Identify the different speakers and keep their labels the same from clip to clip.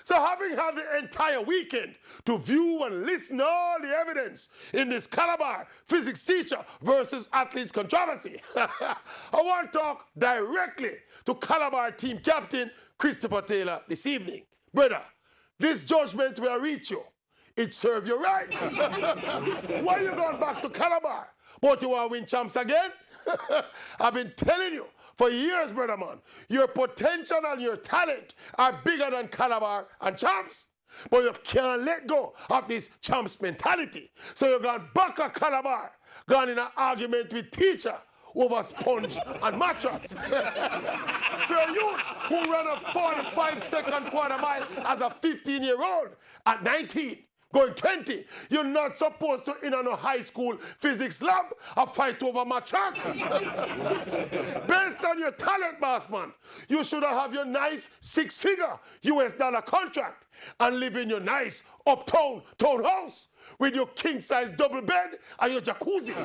Speaker 1: So having had the entire weekend to view and listen to all the evidence in this Calabar physics teacher versus athletes controversy, I want to talk directly to Calabar team captain Christopher Taylor this evening. Brother, this judgment will reach you. It serve you right. Why you going back to Calabar? But you want to win champs again? I've been telling you for years, brother man, your potential and your talent are bigger than Calabar and champs. But you can't let go of this champs mentality. So you're going back to Calabar, gone in an argument with teacher over sponge and mattress. For you who ran a 45-second quarter mile as a 15-year-old at 19, going 20, you're not supposed to in a high school physics lab a fight over mattress. Based on your talent, boss man, you should have your nice $6-figure US contract and live in your nice uptown townhouse with your king-size double bed and your jacuzzi.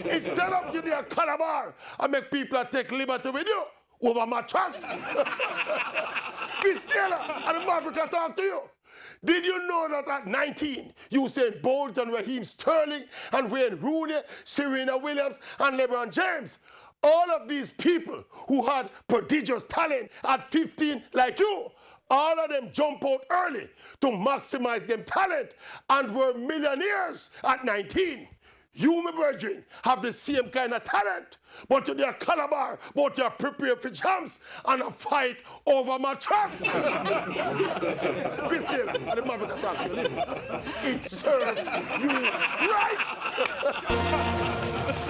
Speaker 1: Instead of you there Calabar and make people take liberty with you over mattress. Chris Taylor and the Maverick can talk to you. Did you know that at 19, Usain Bolt and Raheem Sterling and Wayne Rooney, Serena Williams and LeBron James, all of these people who had prodigious talent at 15 like you, all of them jump out early to maximize them talent and were millionaires at 19. You, my brethren, have the same kind of talent, but you're there Calabar, but you're prepared for champs and a fight over mattress. Chris Taylor, and the Maverick attack you. Listen, it served you right.